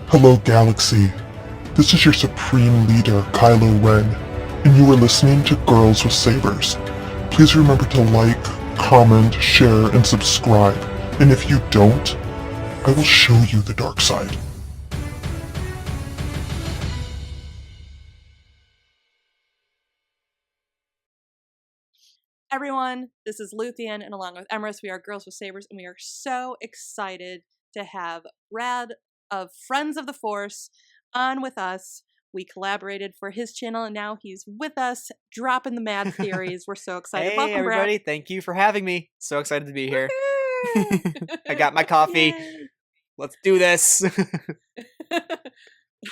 Hello, Galaxy. This is your Supreme Leader, Kylo Ren, and you are listening to Girls with Sabers. Please remember to like, comment, share, and subscribe. And if you don't, I will show you the dark side. Everyone, this is Luthien, and along with Emrys, we are Girls with Sabers, and we are so excited to have Brad of Friends of the Force on with us. We collaborated for his channel, and now he's with us, dropping the mad theories. We're so excited. Hey, Welcome, everybody. Thank you for having me. So excited to be here. I got my coffee. Yay. Let's do this.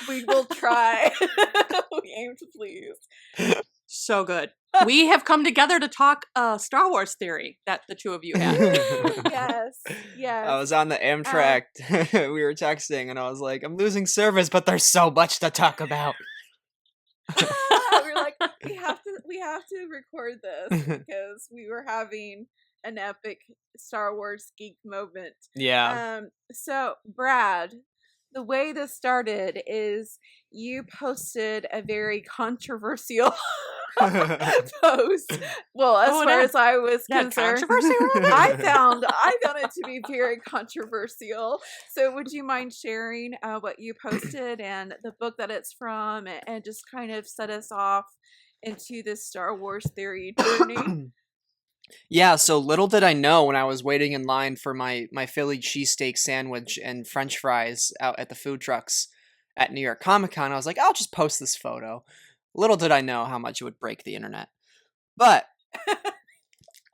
We will try. We aim to please. So good. We have come together to talk Star Wars theory that the two of you have. Yes, yes. I was on the Amtrak. We were texting, and I was like, I'm losing service, but there's so much to talk about. We're like, we have to record this because we were having an epic Star Wars geek moment. Yeah. So Brad, the way this started is you posted a very controversial post. Well, as far as I was concerned, I found it to be very controversial. So, would you mind sharing what you posted and the book that it's from, and just kind of set us off into this Star Wars theory journey? Yeah, so little did I know when I was waiting in line for my Philly cheesesteak sandwich and french fries out at the food trucks at New York Comic Con, I was like, I'll just post this photo. Little did I know how much it would break the internet. But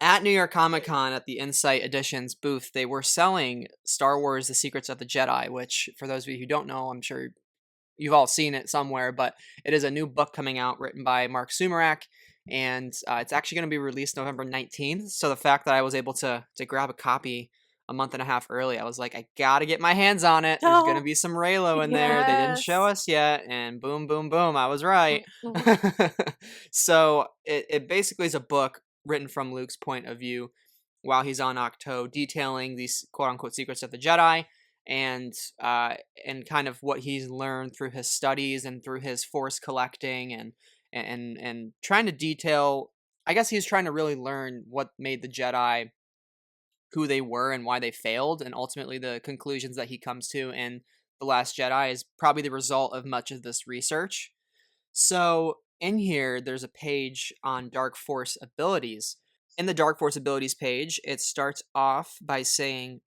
at New York Comic Con at the Insight Editions booth, they were selling Star Wars The Secrets of the Jedi, which, for those of you who don't know, I'm sure you've all seen it somewhere, but it is a new book coming out written by Marc Sumerak, and it's actually going to be released November 19th. So the fact that I was able to grab a copy a month and a half early, I was like, I gotta get my hands on it. There's going to be some Reylo in there. They didn't show us yet, and boom, boom, boom, I was right. So it basically is a book written from Luke's point of view while he's on Ahch-To, detailing these quote-unquote secrets of the Jedi, and kind of what he's learned through his studies and through his force collecting, and trying to detail, I guess he's trying to really learn what made the Jedi who they were and why they failed, and ultimately the conclusions that he comes to in The Last Jedi is probably the result of much of this research. So in here, there's a page on Dark Force abilities. In the Dark Force abilities page, it starts off by saying,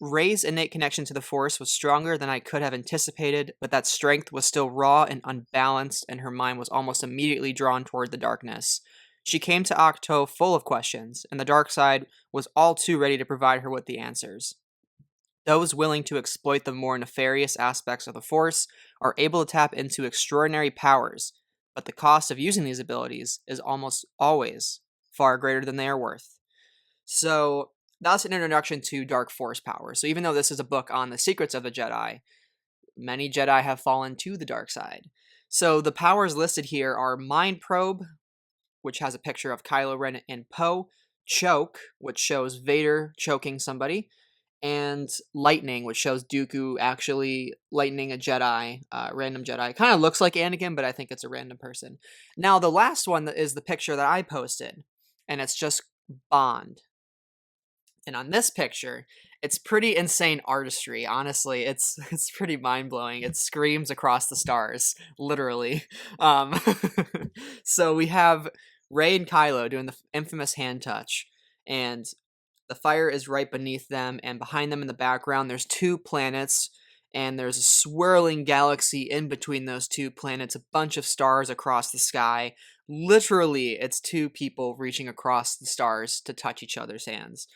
Rey's innate connection to the Force was stronger than I could have anticipated, but that strength was still raw and unbalanced, and her mind was almost immediately drawn toward the darkness. She came to Ahch-To full of questions, and the dark side was all too ready to provide her with the answers. Those willing to exploit the more nefarious aspects of the Force are able to tap into extraordinary powers, but the cost of using these abilities is almost always far greater than they are worth. So that's an introduction to Dark Force power. So even though this is a book on the secrets of the Jedi, many Jedi have fallen to the dark side. So the powers listed here are Mind Probe, which has a picture of Kylo Ren and Poe, Choke, which shows Vader choking somebody, and Lightning, which shows Dooku actually lightning a Jedi, random Jedi. Kind of looks like Anakin, but I think it's a random person. Now, the last one is the picture that I posted, and it's just Bond. And on this picture, it's pretty insane artistry. Honestly, it's pretty mind-blowing. It screams across the stars, literally. So we have Rey and Kylo doing the infamous hand touch, and the fire is right beneath them, and behind them in the background, there's two planets, and there's a swirling galaxy in between those two planets, a bunch of stars across the sky. Literally, it's two people reaching across the stars to touch each other's hands.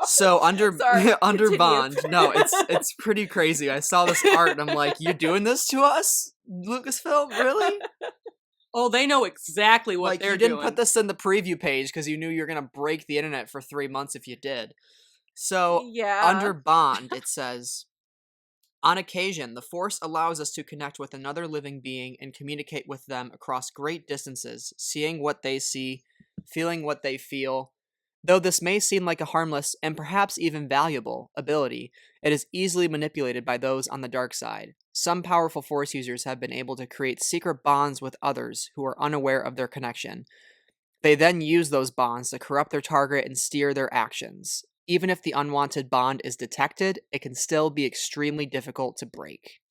So under Bond, no, it's pretty crazy. I saw this art and I'm like, you doing this to us, Lucasfilm? Really? Oh, they know exactly what they're doing. You didn't put this in the preview page because you knew you were gonna break the internet for 3 months if you did. So under Bond, it says, on occasion, the Force allows us to connect with another living being and communicate with them across great distances, seeing what they see, feeling what they feel, Though this may seem like a harmless and perhaps even valuable ability, it is easily manipulated by those on the dark side. Some powerful Force users have been able to create secret bonds with others who are unaware of their connection. They then use those bonds to corrupt their target and steer their actions. Even if the unwanted bond is detected, it can still be extremely difficult to break.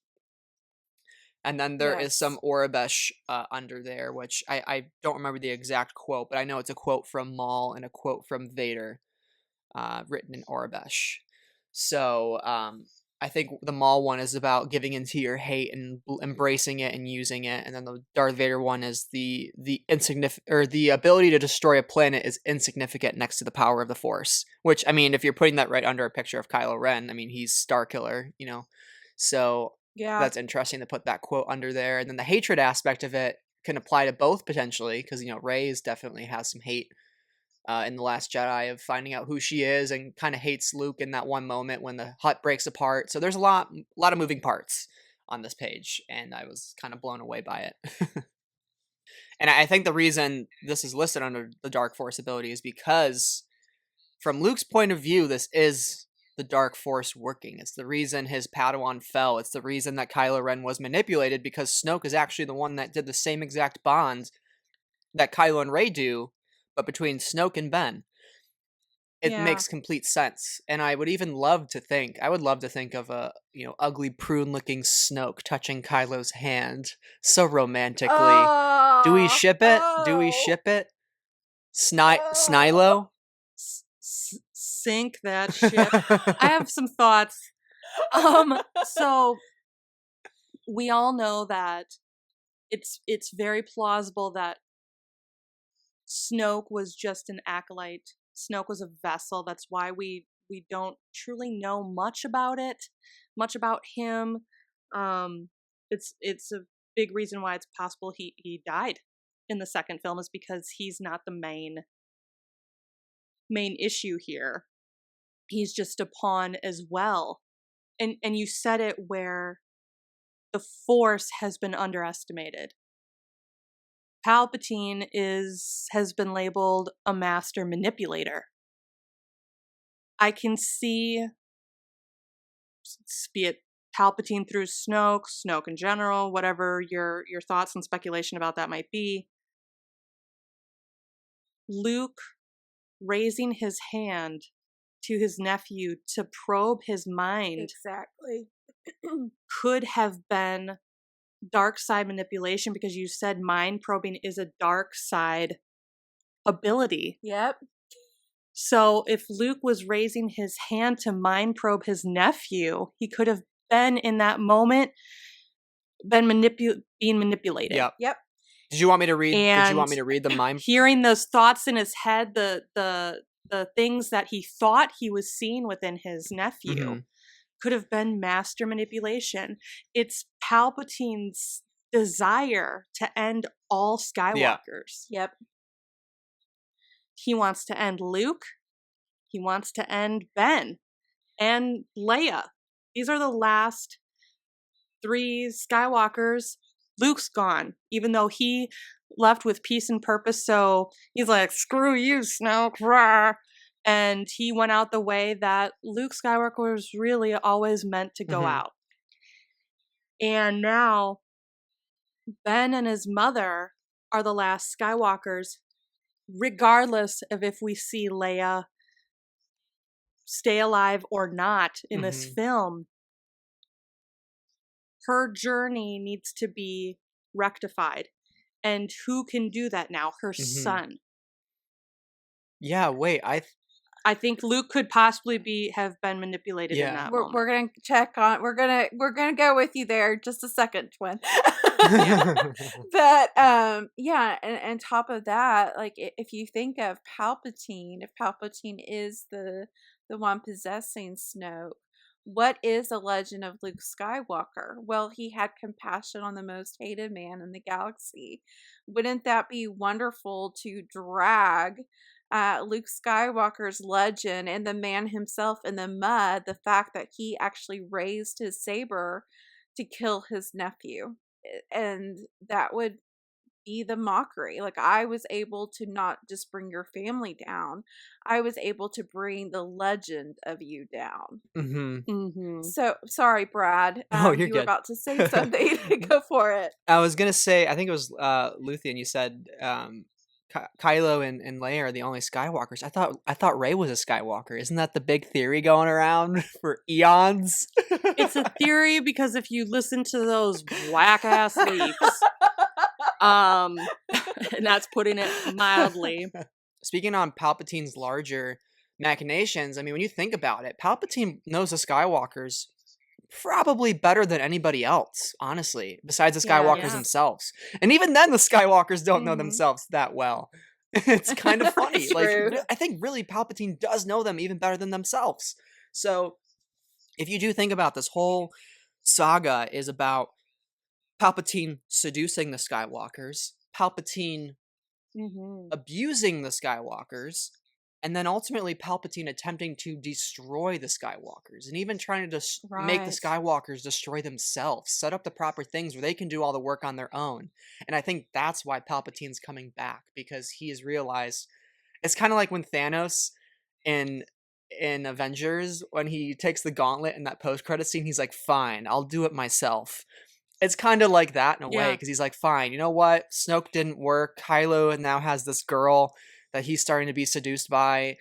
And then there is some Aurebesh under there, which I don't remember the exact quote, but I know it's a quote from Maul and a quote from Vader, written in Aurebesh. So I think the Maul one is about giving into your hate and embracing it and using it, and then the Darth Vader one is the insignificant, or the ability to destroy a planet is insignificant next to the power of the Force. Which, I mean, if you're putting that right under a picture of Kylo Ren, I mean, he's Starkiller, you know. So Yeah. that's interesting to put that quote under there. And then the hatred aspect of it can apply to both potentially, because, you know, Rey definitely has some hate in The Last Jedi of finding out who she is, and kind of hates Luke in that one moment when the hut breaks apart. So there's a lot of moving parts on this page, and I was kind of blown away by it. And I think the reason this is listed under the Dark Force ability is because, from Luke's point of view, this is the Dark Force working. It's the reason his Padawan fell. It's the reason that Kylo Ren was manipulated, because Snoke is actually the one that did the same exact bond that Kylo and Rey do, but between Snoke and Ben. It makes complete sense. And I would love to think of a, you know, ugly prune-looking Snoke touching Kylo's hand so romantically. Oh, Do we ship it? Do we oh, ship it? oh. Snylo? Sink that ship. I have some thoughts. So we all know that it's very plausible that Snoke was just an acolyte. Snoke was a vessel. That's why we don't truly know much about him. It's a big reason why it's possible he died in the second film, is because he's not the main issue here. He's just a pawn as well. And you said it, where the Force has been underestimated. Palpatine has been labeled a master manipulator. I can see, be it Palpatine through Snoke in general, whatever your thoughts and speculation about that might be, Luke raising his hand to his nephew to probe his mind Exactly. could have been dark side manipulation, because you said mind probing is a dark side ability. Yep. So if Luke was raising his hand to mind probe his nephew, he could have been in that moment being manipulated. Yep. Did you want me to read? And did you want me to read the mind? Hearing those thoughts in his head, the things that he thought he was seeing within his nephew, could have been master manipulation. It's Palpatine's desire to end all Skywalkers. Yep. He wants to end Luke. He wants to end Ben and Leia. These are the last 3 Skywalkers. Luke's gone, even though he left with peace and purpose. So he's like, screw you, Snoke. Rah. And he went out the way that Luke Skywalker was really always meant to go out. And now Ben and his mother are the last Skywalkers, regardless of if we see Leia stay alive or not in this film. Her journey needs to be rectified. And who can do that now? Her son. Yeah, wait, I think Luke could possibly have been manipulated in that moment. We're gonna check on. We're gonna go with you there. Just a second, twin. But and top of that, like, if you think of Palpatine, if Palpatine is the one possessing Snoke, what is the legend of Luke Skywalker? Well, he had compassion on the most hated man in the galaxy. Wouldn't that be wonderful to drag Luke Skywalker's legend and the man himself in the mud, the fact that he actually raised his saber to kill his nephew? And that would be the mockery. Like, I was able to not just bring your family down, I was able to bring the legend of you down. So, sorry, Brad. Oh, you're You were good. about to say something. Go for it. I was gonna say, I think it was Luthien. You said Kylo and Leia are the only Skywalkers. I thought Rey was a Skywalker. Isn't that the big theory going around for eons? It's a theory because if you listen to those whack ass leaks, and that's putting it mildly. Speaking on Palpatine's larger machinations, I mean, when you think about it, Palpatine knows the Skywalkers probably better than anybody else, honestly, besides the Skywalkers themselves. And even then, the Skywalkers don't know themselves that well. It's kind of funny. Like, I think really Palpatine does know them even better than themselves. So if you do think about this whole saga is about Palpatine seducing the Skywalkers, Palpatine abusing the Skywalkers, and then ultimately Palpatine attempting to destroy the Skywalkers and even trying to make the Skywalkers destroy themselves, set up the proper things where they can do all the work on their own. And I think that's why Palpatine's coming back, because he has realized it's kind of like when Thanos in Avengers, when he takes the gauntlet in that post-credit scene, he's like, fine, I'll do it myself. It's kind of like that in a way, because he's like, fine, you know what? Snoke didn't work. Kylo now has this girl that he's starting to be seduced by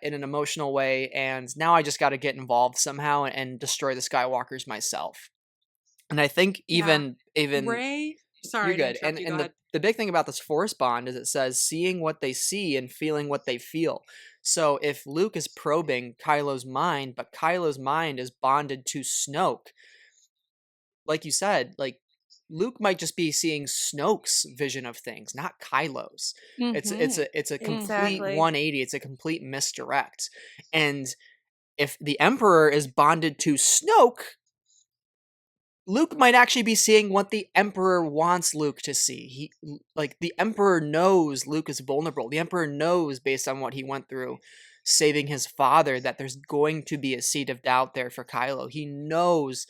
in an emotional way, and now I just got to get involved somehow and destroy the Skywalkers myself. And I think even Rey, sorry, you're good. And the big thing about this Force bond is it says seeing what they see and feeling what they feel. So if Luke is probing Kylo's mind, but Kylo's mind is bonded to Snoke, like you said, like Luke might just be seeing Snoke's vision of things, not Kylo's. It's a complete 180. It's a complete misdirect. And if the Emperor is bonded to Snoke, Luke might actually be seeing what the Emperor wants Luke to see. The Emperor knows Luke is vulnerable. The Emperor knows, based on what he went through saving his father, that there's going to be a seed of doubt there for Kylo. He knows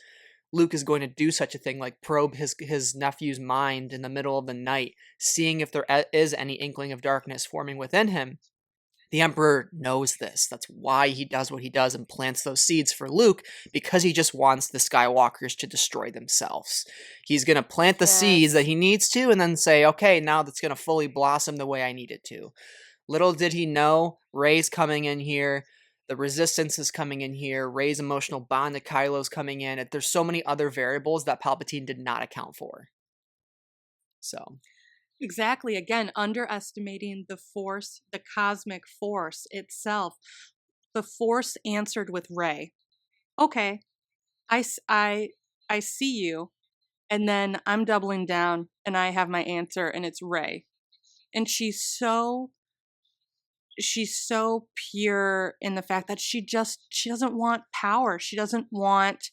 Luke is going to do such a thing, like probe his nephew's mind in the middle of the night, seeing if there is any inkling of darkness forming within him. The Emperor knows this. That's why he does what he does and plants those seeds for Luke, because he just wants the Skywalkers to destroy themselves. He's going to plant the seeds that he needs to and then say, okay, now that's going to fully blossom the way I need it to. Little did he know, Rey's coming in here. The Resistance is coming in here. Rey's emotional bond to Kylo's coming in. There's so many other variables that Palpatine did not account for. So, exactly. Again, underestimating the Force, the cosmic force itself. The Force answered with Rey. Okay, I see you, and then I'm doubling down, and I have my answer, and it's Rey. And she's so pure in the fact that she doesn't want power. She doesn't want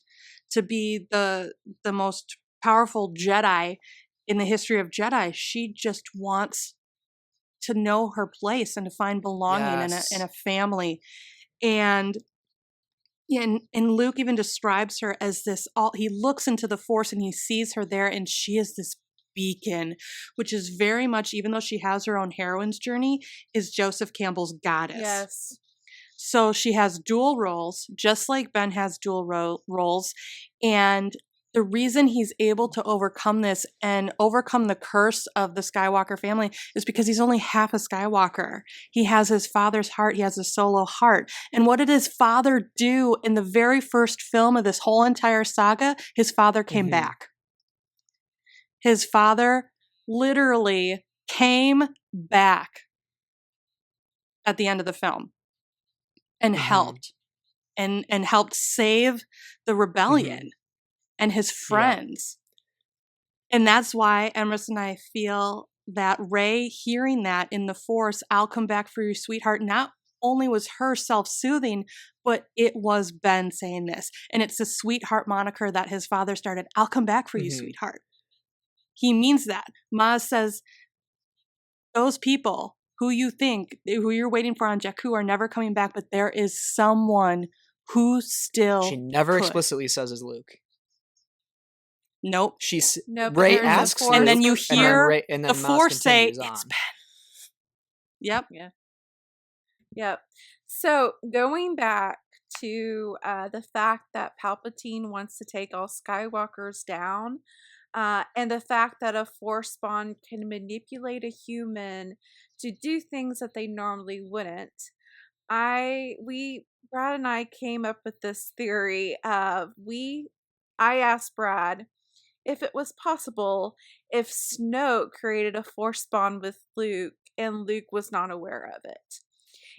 to be the most powerful Jedi in the history of Jedi. She just wants to know her place and to find belonging in a family. And Luke even describes her as this, he looks into the Force and he sees her there, and she is this beacon, which is very much, even though she has her own heroine's journey, is Joseph Campbell's goddess. Yes. So she has dual roles, just like Ben has dual roles. And the reason he's able to overcome this and overcome the curse of the Skywalker family is because he's only half a Skywalker. He has his father's heart. He has a solo heart. And what did his father do in the very first film of this whole entire saga? His father came back. His father literally came back at the end of the film and helped and helped save the rebellion and his friends. And that's why Emrys and I feel that Rey hearing that in the Force, I'll come back for you, sweetheart, not only was her self-soothing, but it was Ben saying this. And it's the sweetheart moniker that his father started. I'll come back for you, sweetheart. He means that. Maz says, those people who you're waiting for on Jakku are never coming back, but there is someone who still She never explicitly says is Luke. Nope. Nope. Ray there's a asks force And then you Luke, and then hear Ray, and then the Moss Force say, continues "It's on. Ben." Yep. Yeah. Yep. So going back to the fact that Palpatine wants to take all Skywalkers down, and the fact that a Force spawn can manipulate a human to do things that they normally wouldn't. Brad and I came up with this theory of I asked Brad if it was possible if Snoke created a Force spawn with Luke and Luke was not aware of it.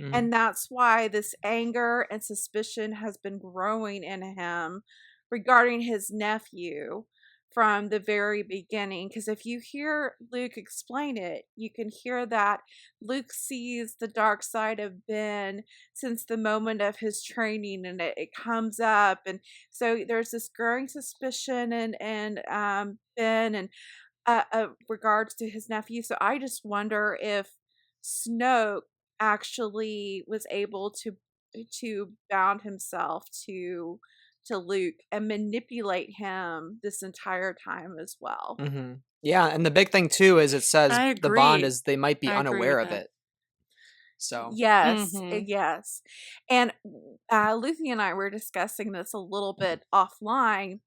Mhm. And that's why this anger and suspicion has been growing in him regarding his nephew from the very beginning. Because if you hear Luke explain it, you can hear that Luke sees the dark side of Ben since the moment of his training, and it comes up. And so there's this growing suspicion and Ben and regards to his nephew. So I just wonder if Snoke actually was able to bound himself to Luke and manipulate him this entire time as well. Mm-hmm. Yeah, and the big thing too is it says I the bond agree. is they might be I agree unaware with of that. it. So Yes, Mhm. yes. And Lucy and I were discussing this a little bit offline.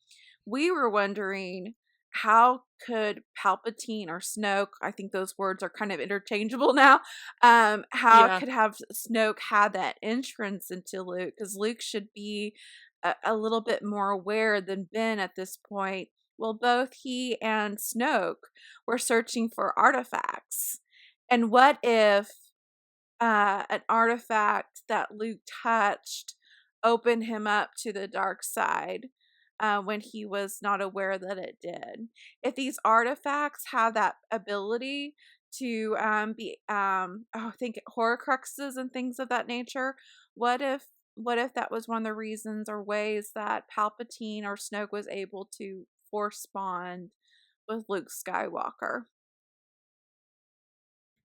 We were wondering, how could Palpatine or Snoke, I think those words are kind of interchangeable now, how Yeah. could have Snoke had that entrance into Luke? Because Luke should be a little bit more aware than Ben at this point. Well, both he and Snoke were searching for artifacts. And what if an artifact that Luke touched opened him up to the dark side when he was not aware that it did? If these artifacts have that ability to I think Horcruxes and things of that nature, what if that was one of the reasons or ways that Palpatine or Snoke was able to force spawn with Luke Skywalker?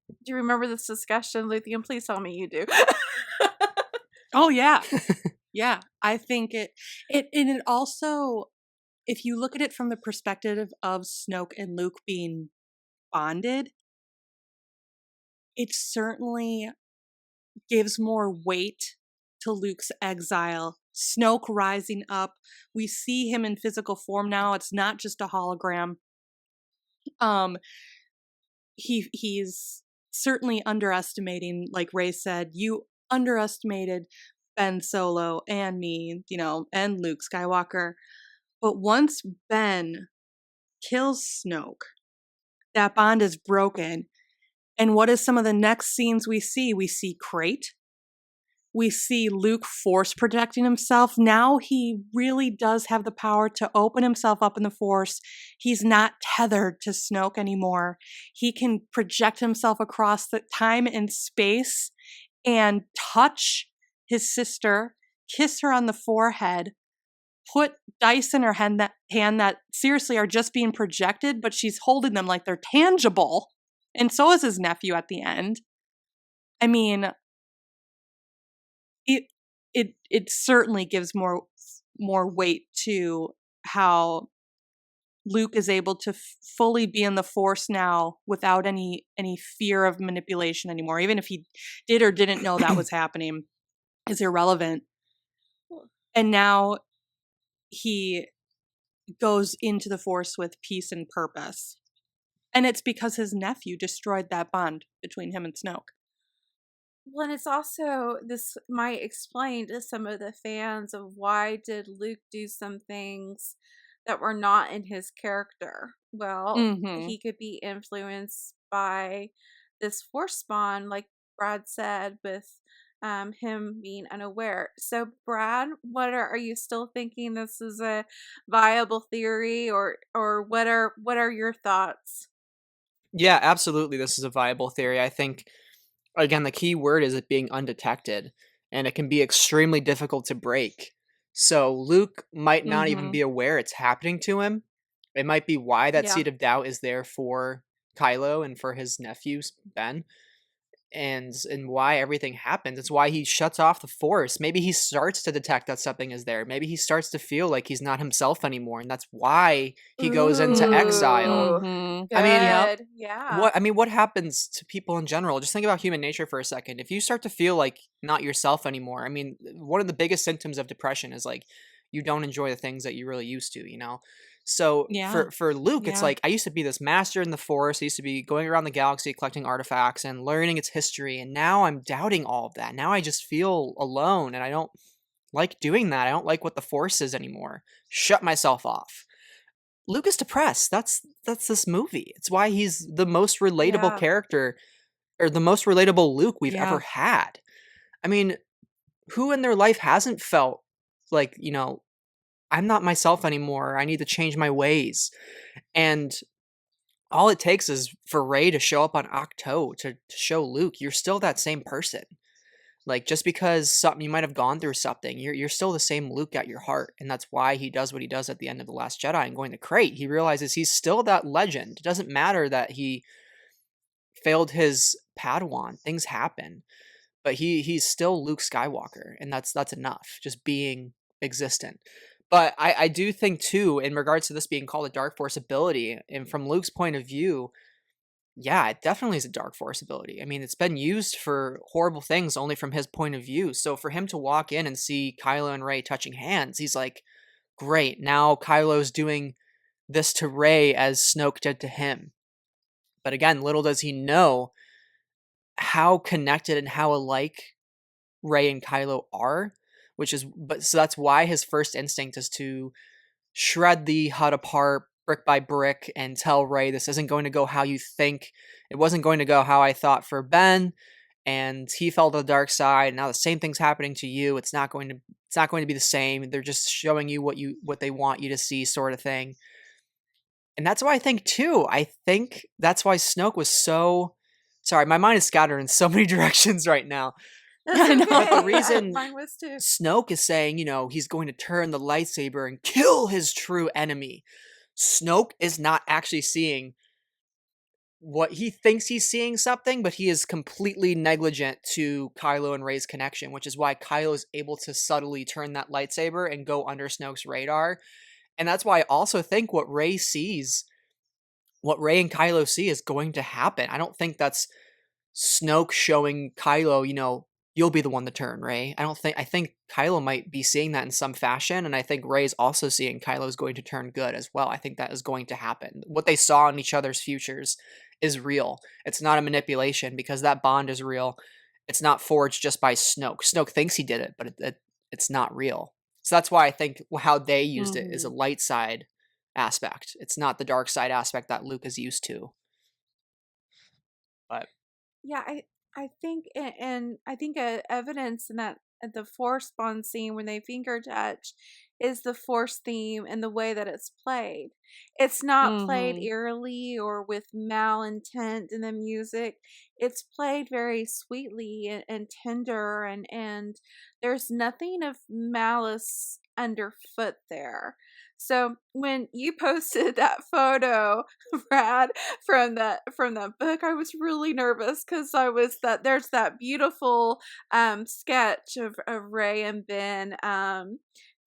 Do you remember this discussion, Luthien? Please tell me you do. Oh yeah. Yeah. I think it also, if you look at it from the perspective of Snoke and Luke being bonded, it certainly gives more weight to Luke's exile. Snoke rising up. We see him in physical form now. It's not just a hologram. He's certainly underestimating, like Ray said, you underestimated Ben Solo and me, and Luke Skywalker. But once Ben kills Snoke, that bond is broken. And what is some of the next scenes we see? We see Crate. We see Luke force protecting himself. Now he really does have the power to open himself up in the Force. He's not tethered to Snoke anymore. He can project himself across the time and space and touch his sister, kiss her on the forehead, put dice in her hand that seriously are just being projected, but she's holding them like they're tangible. And so is his nephew at the end. I mean, it certainly gives more weight to how Luke is able to fully be in the Force now without any fear of manipulation anymore. Even if he did or didn't know that was happening is irrelevant. And now he goes into the Force with peace and purpose. And it's because his nephew destroyed that bond between him and Snoke. Well, and it's also, this might explain to some of the fans of why did Luke do some things that were not in his character. Well, he could be influenced by this Force spawn, like Brad said, with him being unaware. So, Brad, are you still thinking this is a viable theory, or what are your thoughts? yeah, absolutely, this is a viable theory. I think, again, the key word is it being undetected, and it can be extremely difficult to break. So Luke might not even be aware it's happening to him. It might be why that Yeah. seed of doubt is there for Kylo and for his nephews, Ben. and why everything happens. It's why he shuts off the Force. Maybe he starts to detect that something is there. Maybe he starts to feel like he's not himself anymore, and that's why he goes into exile. Mhm. Good. I mean, yeah. what happens to people in general? Just think about human nature for a second. If you start to feel like not yourself anymore, I mean, one of the biggest symptoms of depression is like you don't enjoy the things that you really used to, you know? So Yeah. for Luke, it's Yeah. like I used to be this master in the Force. I used to be going around the galaxy collecting artifacts and learning its history, and now I'm doubting all of that. Now I just feel alone, and I don't like doing that. I don't like what the Force is anymore. Shut myself off. Luke is depressed. That's this movie. It's why he's the most relatable Yeah. character, or the most relatable Luke we've Yeah. ever had. I mean, who in their life hasn't felt like, you know, I'm not myself anymore. I need to change my ways. And all it takes is for Rey to show up on Octo to show Luke you're still that same person. Like, just because something, you might have gone through something, you're still the same Luke at your heart, and that's why he does what he does at the end of The Last Jedi and going to Crate. He realizes he's still that legend. It doesn't matter that he failed his Padawan. Things happen, but he's still Luke Skywalker, and that's enough. Just being existent. But I do think too, in regards to this being called a Dark Force ability, and from Luke's point of view, yeah, it definitely is a Dark Force ability. I mean, it's been used for horrible things only from his point of view. So for him to walk in and see Kylo and Rey touching hands, he's like, great, now Kylo's doing this to Rey as Snoke did to him. But again, little does he know how connected and how alike Rey and Kylo are, so that's why his first instinct is to shred the hut apart brick by brick and tell Rey this isn't going to go how you think. It wasn't going to go how I thought for Ben, and he fell to the dark side. Now the same thing's happening to you. It's not going to be the same. They're just showing you what they want you to see, sort of thing. And that's why I think too. I think that's why Snoke was so sorry. My mind is scattered in so many directions right now. I know. But the reason Mine was too. Snoke is saying, you know, he's going to turn the lightsaber and kill his true enemy. Snoke is not actually seeing what he thinks he's seeing something, but he is completely negligent to Kylo and Rey's connection, which is why Kylo is able to subtly turn that lightsaber and go under Snoke's radar. And that's why I also think what Rey and Kylo see is going to happen. I don't think that's Snoke showing Kylo, you know, you'll be the one to turn, Rey. I think Kylo might be seeing that in some fashion, and I think Rey's also seeing Kylo's going to turn good as well. I think that is going to happen. What they saw in each other's futures is real. It's not a manipulation, because that bond is real. It's not forged just by Snoke. Snoke thinks he did it, but it's not real. So that's why I think how they used it is a light side aspect. It's not the dark side aspect that Luke is used to. But Yeah, I think, and I think evidence in that at the Force bond scene when they finger touch is the Force theme and the way that it's played. It's not played eerily or with malintent in the music. It's played very sweetly and tender, and there's nothing of malice underfoot there. So when you posted that photo, Brad, from that book, I was really nervous because there's that beautiful sketch of Rey and Ben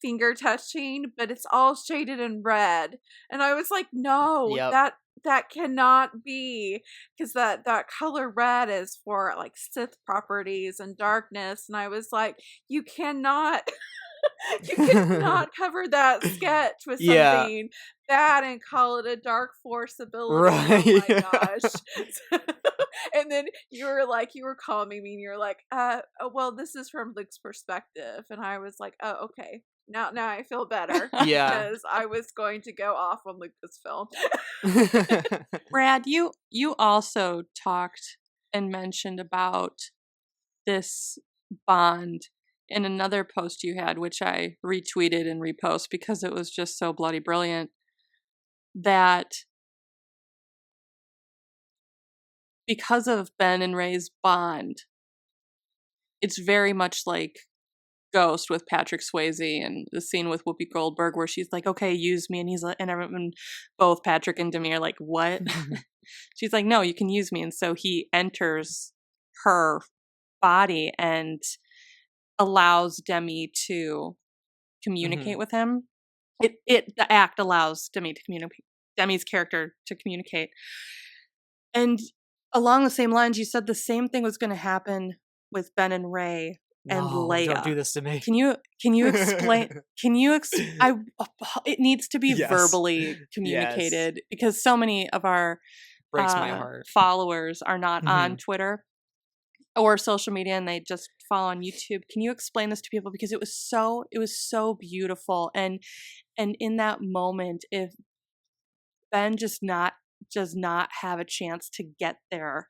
finger touching, but it's all shaded in red, and I was like, no, Yep. that cannot be, because that color red is for like Sith properties and darkness, and I was like, you cannot. You cannot cover that sketch with something bad and call it a dark force ability. Right. Oh my gosh. And then you were calming me and you're like, well, this is from Luke's perspective. And I was like, oh, okay. Now I feel better. Yeah. Because I was going to go off on Lucasfilm. Brad, you also talked and mentioned about this bond in another post you had, which I retweeted and repost because it was just so bloody brilliant, that because of Ben and Rey's bond, it's very much like Ghost with Patrick Swayze and the scene with Whoopi Goldberg where she's like, okay, use me, and he's like, and everyone, both Patrick and Demi are like, what? She's like, no, you can use me. And so he enters her body and allows Demi to communicate with him. The act allows Demi to communicate, Demi's character to communicate. And along the same lines, you said the same thing was going to happen with Ben and Rey and Leia. Don't do this to me. Can you explain? It needs to be verbally communicated because so many of our breaks my heart. Followers are not on Twitter or social media, and they just follow on YouTube. Can you explain this to people, because it was so beautiful, and in that moment, if Ben does not have a chance to get there,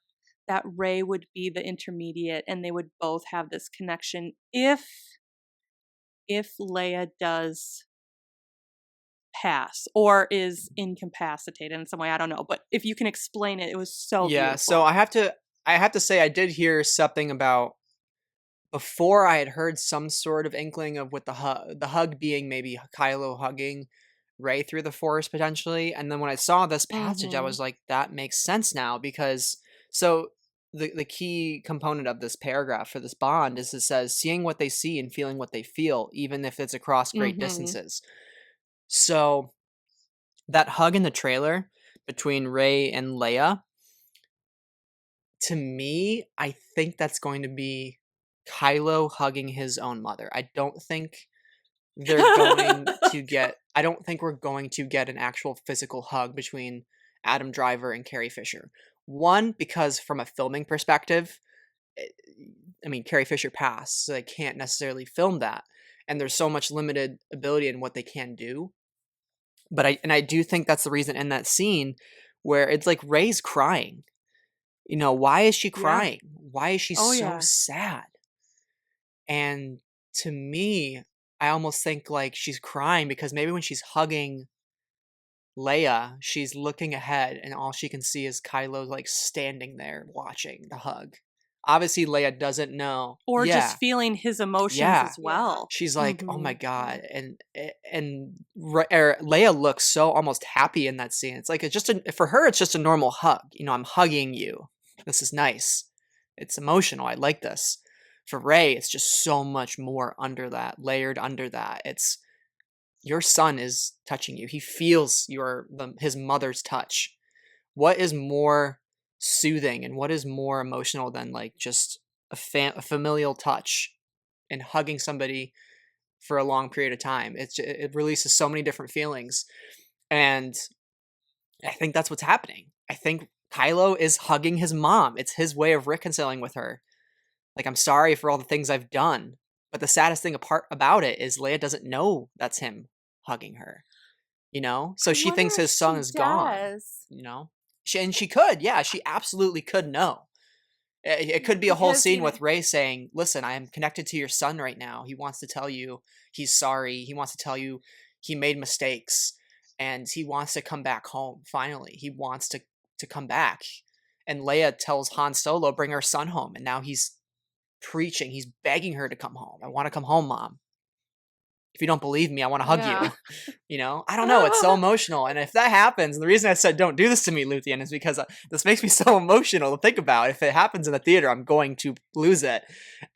that Rey would be the intermediate, and they would both have this connection. If Leia does pass or is incapacitated in some way, I don't know, but if you can explain it, it was so beautiful. So I have to say I did hear something about, before I had heard some sort of inkling of what the hug being maybe Kylo hugging Rey through the Force potentially, and then when I saw this passage, I was like, that makes sense now, because the key component of this paragraph for this bond is it says seeing what they see and feeling what they feel, even if it's across great distances. So that hug in the trailer between Rey and Leia, to me, I think that's going to be Kylo hugging his own mother. I don't think they're going to get, I don't think we're going to get an actual physical hug between Adam Driver and Carrie Fisher. One, because from a filming perspective, I mean, Carrie Fisher passed, so they can't necessarily film that. And there's so much limited ability in what they can do. But I do think that's the reason in that scene where it's like Rey's crying. You know, why is she crying? Why is she so sad? And to me, I almost think like she's crying because maybe when she's hugging Leia, she's looking ahead and all she can see is Kylo like standing there watching the hug. Obviously, Leia doesn't know. Or just feeling his emotions as well. She's like, oh my God. And Leia looks so almost happy in that scene. It's like, for her, it's just a normal hug. You know, I'm hugging you. This is nice. It's emotional. I like this. For Rey, it's just so much more under that, layered under that. It's your son is touching you. He feels his mother's touch. What is more soothing and what is more emotional than like just a familial touch and hugging somebody for a long period of time? It releases so many different feelings, and I think that's what's happening. I think Kylo is hugging his mom. It's his way of reconciling with her. Like, I'm sorry for all the things I've done, but the saddest thing about it is Leia doesn't know that's him hugging her. You know, so she thinks his son is gone. You know. She could, she absolutely could know. It could be a whole scene with Rey saying, listen, I am connected to your son right now. He wants to tell you he's sorry. He wants to tell you he made mistakes and he wants to come back home. Finally, he wants to come back. And Leia tells Han Solo, bring her son home. And now he's preaching. He's begging her to come home. I want to come home, Mom. If you don't believe me, I want to hug you. You know, I don't know. It's so emotional. And if that happens, and the reason I said don't do this to me, Luthien, is because this makes me so emotional to think about. If it happens in the theater, I'm going to lose it.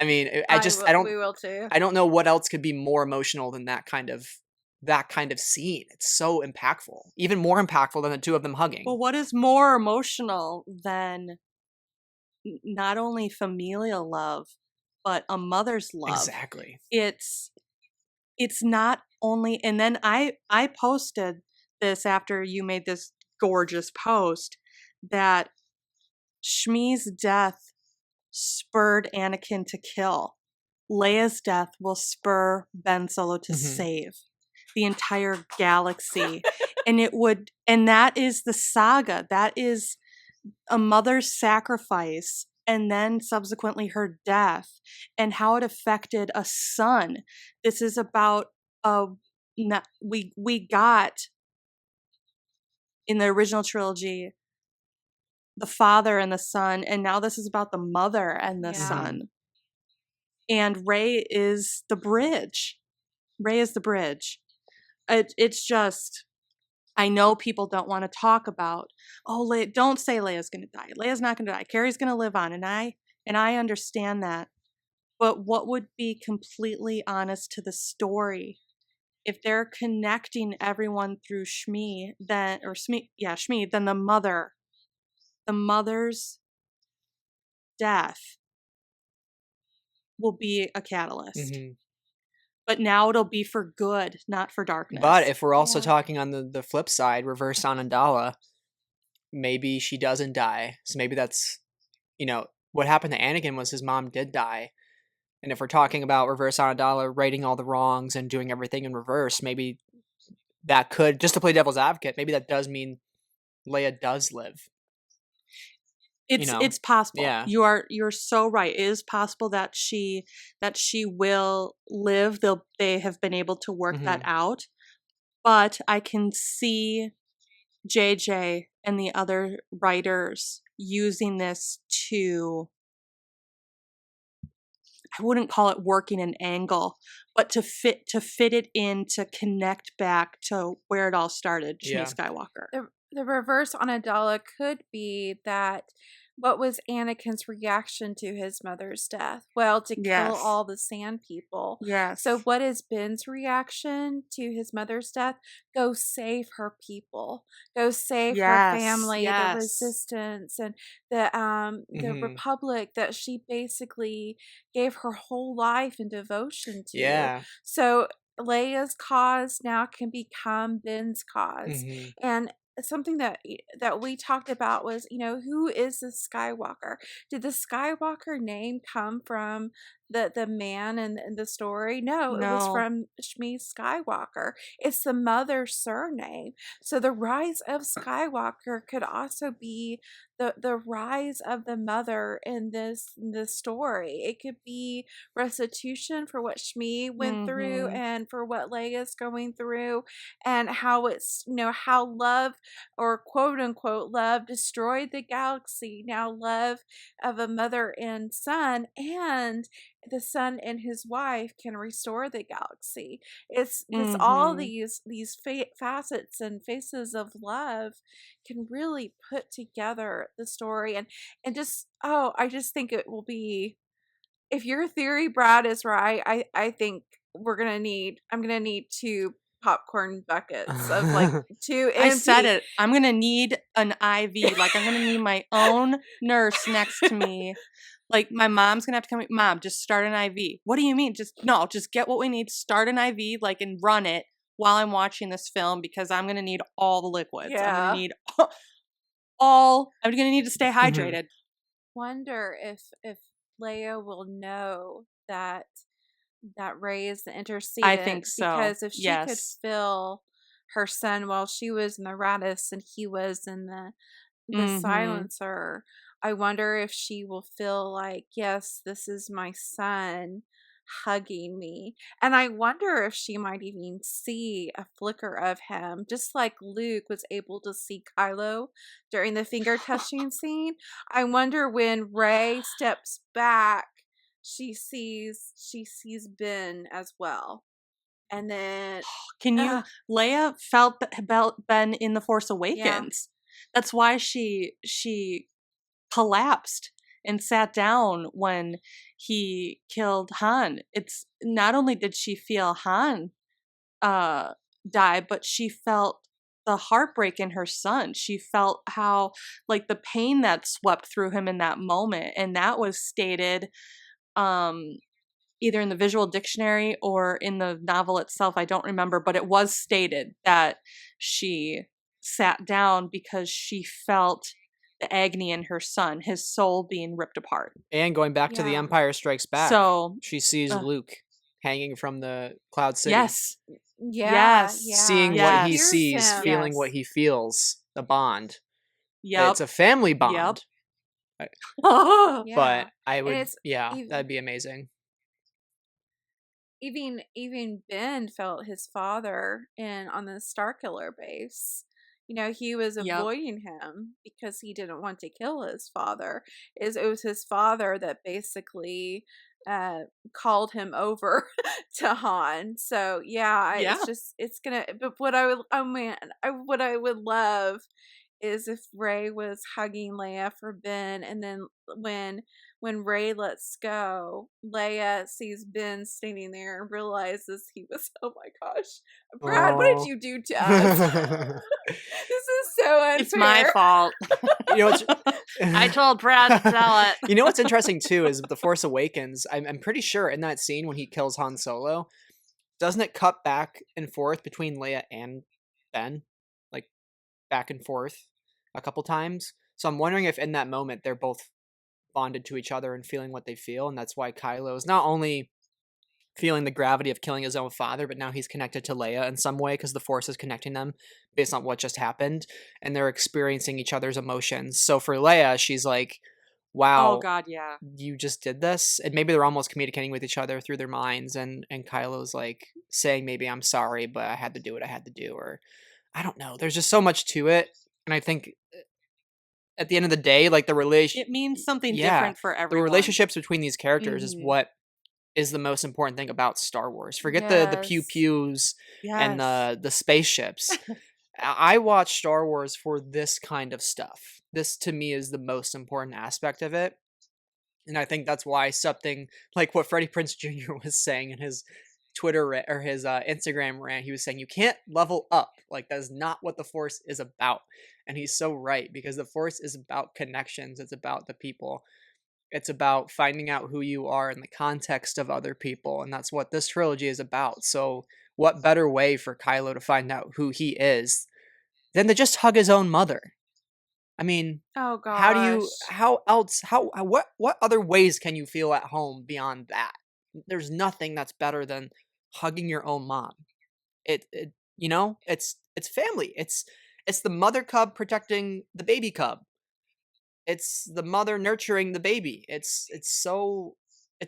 I mean, we will too. I don't know what else could be more emotional than that kind of scene. It's so impactful, even more impactful than the two of them hugging. Well, what is more emotional than not only familial love, but a mother's love? Exactly. It's not only, and then I posted this after you made this gorgeous post that Shmi's death spurred Anakin to kill. Leia's death will spur Ben Solo to save the entire galaxy. And that is the saga. That is a mother's sacrifice. And then subsequently her death and how it affected a son. This is about we got in the original trilogy the father and the son, and now this is about the mother and the son. And Rey is the bridge. It's just, I know people don't want to talk about, don't say Leia's going to die. Leia's not going to die. Carrie's going to live on. And I And I understand that. But what would be completely honest to the story if they're connecting everyone through Shmi, then the mother's death will be a catalyst. Mm-hmm. But now it'll be for good, not for darkness. But if we're also talking on the flip side, reverse Anandala, maybe she doesn't die. So maybe that's, what happened to Anakin was his mom did die. And if we're talking about reverse Anandala righting all the wrongs and doing everything in reverse, maybe that could, just to play devil's advocate, maybe that does mean Leia does live. It's possible. Yeah. You're so right. It is possible that she will live. They have been able to work that out. But I can see JJ and the other writers using this to, I wouldn't call it working an angle, but to fit it in, to connect back to where it all started, Shmi Skywalker. The reverse Anandala could be that what was Anakin's reaction to his mother's death? Well, to kill all the sand people. Yes. So what is Ben's reaction to his mother's death? Go save her people. Go save her family, the resistance, and the republic that she basically gave her whole life and devotion to. Yeah. So Leia's cause now can become Ben's cause. And something that we talked about was, who is the Skywalker? Did the Skywalker name come from the man in the story? No, it was from Shmi Skywalker. It's the mother's surname. So the rise of Skywalker could also be the rise of the mother in this story. It could be restitution for what Shmi went through and for what Leia's going through, and how it's, how love, or quote unquote love, destroyed the galaxy. Now love of a mother and son, and the son and his wife can restore the galaxy. It's all these facets and faces of love can really put together the story, and just I just think it will be, if your theory, Brad, is right, I think I'm gonna need 2 popcorn buckets of like 2 empty. I said it. I'm gonna need an IV. Like, I'm gonna need my own nurse next to me. Like, my mom's gonna have to come. Mom, just start an IV. What do you mean? Just get what we need. Start an IV, and run it while I'm watching this film, because I'm gonna need all the liquids. Yeah. I'm gonna need all. I'm gonna need to stay hydrated. Wonder if Leia will know that Rey is the intercedent. I think so. Because if she could feel her son while she was in the Raddus and he was in the silencer, I wonder if she will feel like, yes, this is my son hugging me. And I wonder if she might even see a flicker of him, just like Luke was able to see Kylo during the finger touching scene. I wonder when Rey steps back, she sees Ben as well. And then Leia felt Ben in The Force Awakens. That's why she collapsed and sat down when he killed Han. It's not only did she feel Han die, but she felt the heartbreak in her son. She felt how, like, the pain that swept through him in that moment. And that was stated either in the visual dictionary or in the novel itself. I don't remember, but it was stated that she sat down because she felt the agony in her son, his soul being ripped apart. And going back to The Empire Strikes Back, so she sees Luke hanging from the Cloud City. Yes. Seeing what he sees, feeling what he feels, the bond. Yeah, it's a family bond. But I would, that'd be amazing. Even Ben felt his father on the Starkiller base. He was avoiding him because he didn't want to kill his father. It was his father that basically called him over to Han. So it's gonna. But what I would love is if Rey was hugging Leia for Ben, and then when when Rey lets go, Leia sees Ben standing there and realizes he was, oh my gosh, Brad, what did Oh. you do to us? This is so unfair. It's my fault. You know, I told Brad to tell it. You know what's interesting too is with The Force Awakens, I'm pretty sure in that scene when he kills Han Solo, doesn't it cut back and forth between Leia and Ben? Like, back and forth a couple times? So I'm wondering if in that moment they're both bonded to each other and feeling what they feel, and that's why Kylo is not only feeling the gravity of killing his own father, but now he's connected to Leia in some way because the Force is connecting them based on what just happened, and they're experiencing each other's emotions. So for Leia, she's like, wow, Oh God, yeah. you just did this, and maybe they're almost communicating with each other through their minds, and Kylo's like saying maybe I'm sorry, but I had to do what I had to do, or I don't know. There's just so much to it, and I think at the end of the day, like the relation, It means something Yeah, different for the everyone. relationships between these characters is Mhm. what is the most important thing about Star Wars. Forget the pew Yes. pews and Yes. the spaceships. I watch Star Wars for this kind of stuff. This to me is the most important aspect of it. And I think that's why something like what Freddie Prinze Jr. was saying in his Twitter or his Instagram rant, he was saying, you can't level up. Like, that is not what the Force is about. And he's so right, because the Force is about connections. It's about the people. It's about finding out who you are in the context of other people. And that's what this trilogy is about. So what better way for Kylo to find out who he is than to just hug his own mother? I mean, Oh gosh. what other ways can you feel at home beyond that? There's nothing that's better than hugging your own mom. It you know, it's family. It's the mother cub protecting the baby cub. It's the mother nurturing the baby. It's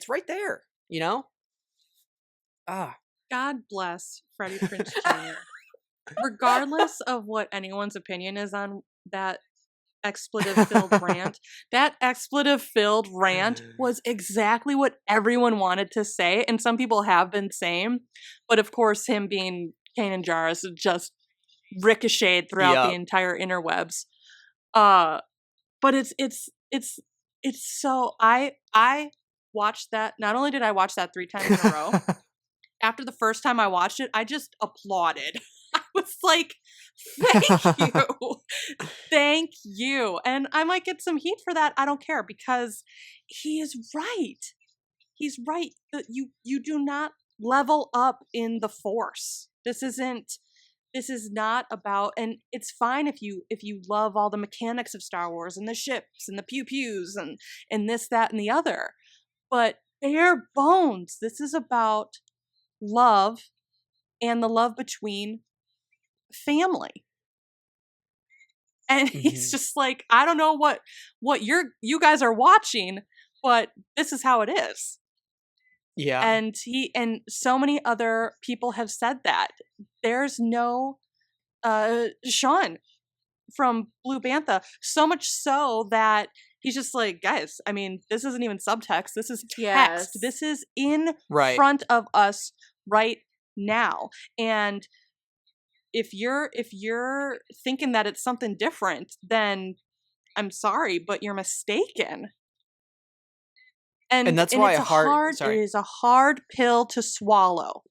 right there, you know? Ah. God bless Freddie Prinze Jr. Regardless of what anyone's opinion is on that expletive-filled rant, that expletive-filled rant was exactly what everyone wanted to say, and some people have been saying, but of course him being Kanan Jarrus just ricocheted throughout the Yep. entire interwebs. But it's so I watched that. Not only did I watch that 3 times in a row, after the first time I watched it, I just applauded. I was like, thank you. Thank you. And I might get some heat for that. I don't care, because he is right. He's right. You do not level up in the Force. This is not about, and it's fine if you love all the mechanics of Star Wars and the ships and the pew pews and this, that, and the other. But bare bones, this is about love and the love between family. And he's just like, I don't know what you guys are watching, but this is how it is. Yeah. And so many other people have said that. There's no Sean from Blue Bantha, so much so that he's just like, guys, I mean, this isn't even subtext. This is text. Yes. This is in Right. front of us right now. And if you're thinking that it's something different, then I'm sorry, but you're mistaken. And that's why it's it is a hard pill to swallow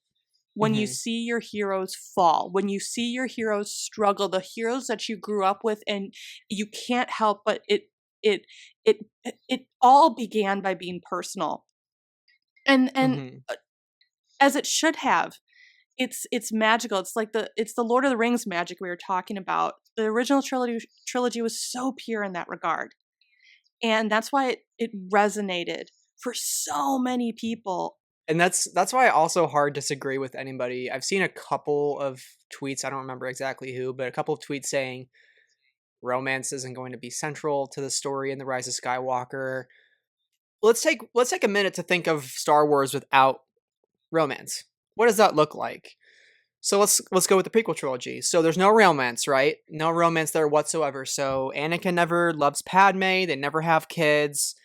when you see your heroes fall, when you see your heroes struggle, the heroes that you grew up with, and you can't help but it all began by being personal. And as it should have. It's magical. It's like the Lord of the Rings magic we were talking about. The original trilogy was so pure in that regard. And that's why it resonated for so many people. And that's why I also hard disagree with anybody. I've seen a couple of tweets, I don't remember exactly who, but a couple of tweets saying romance isn't going to be central to the story in The Rise of Skywalker. Let's take a minute to think of Star Wars without romance. What does that look like? So let's go with the prequel trilogy. So there's no romance, right? No romance there whatsoever. So Anakin never loves Padme. They never have kids.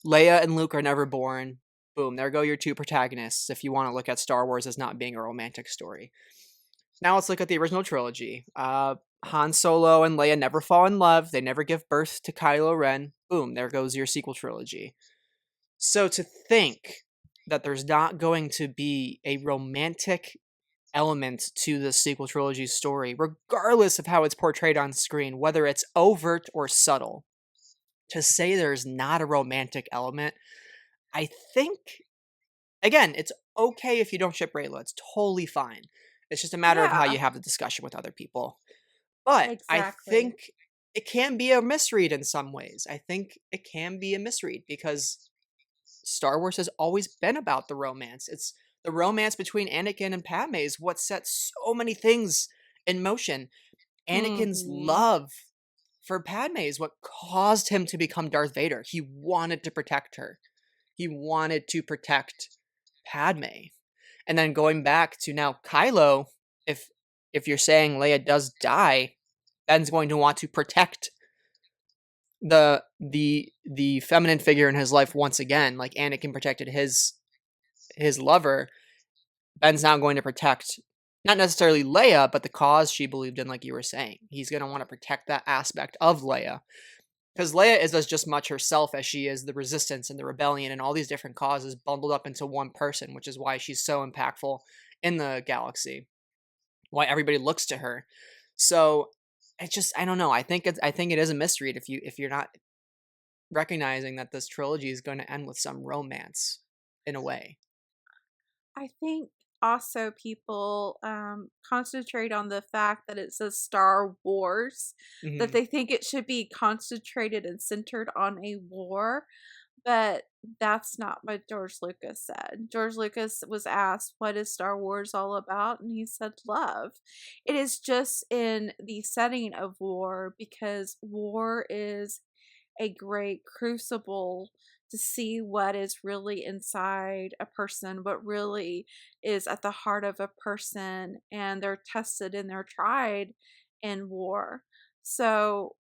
Leia and Luke are never born. Boom, there go your 2 protagonists if you want to look at Star Wars as not being a romantic story. Now let's look at the original trilogy. Han Solo and Leia never fall in love. They never give birth to Kylo Ren. Boom, there goes your sequel trilogy. So to think that there's not going to be a romantic element to the sequel trilogy story, regardless of how it's portrayed on screen, whether it's overt or subtle, to say there's not a romantic element, I think, again, it's okay if you don't ship Reylo. It's totally fine. It's just a matter of how Yeah. you have the discussion with other people. But I Exactly. think it can be a misread in some ways. I think it can be a misread because Star Wars has always been about the romance. It's the romance between Anakin and Padme is what sets so many things in motion. Anakin's love for Padme is what caused him to become Darth Vader. He wanted to protect her. He wanted to protect Padme. And then going back to now Kylo, if you're saying Leia does die, Ben's going to want to protect the feminine figure in his life once again, like Anakin protected his lover. Ben's now going to protect not necessarily Leia, but the cause she believed in, like you were saying. He's going to want to protect that aspect of Leia. Because Leia is as just much herself as she is the resistance and the rebellion and all these different causes bundled up into one person, which is why she's so impactful in the galaxy. Why everybody looks to her. So it's just, I don't know. I think it is a misread if you're not recognizing that this trilogy is going to end with some romance in a way. I think also people concentrate on the fact that it says Star Wars, that they think it should be concentrated and centered on a war, but that's not what George Lucas said. George Lucas was asked, what is Star Wars all about? And he said, love. It is just in the setting of war, because war is a great crucible to see what is really inside a person, what really is at the heart of a person, and they're tested and they're tried in war. So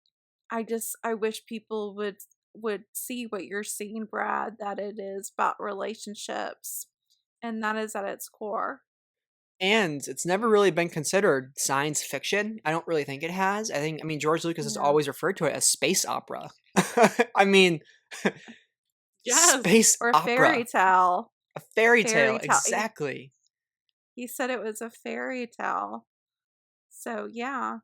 I wish people would see what you're seeing, Brad, that it is about relationships, and that is at its core. And it's never really been considered science fiction. I don't really think it has. I mean, George Lucas has always referred to it as space opera. I mean, yes. Space or opera. Fairy tale. A fairy tale, exactly. He said it was a fairy tale. So, yeah.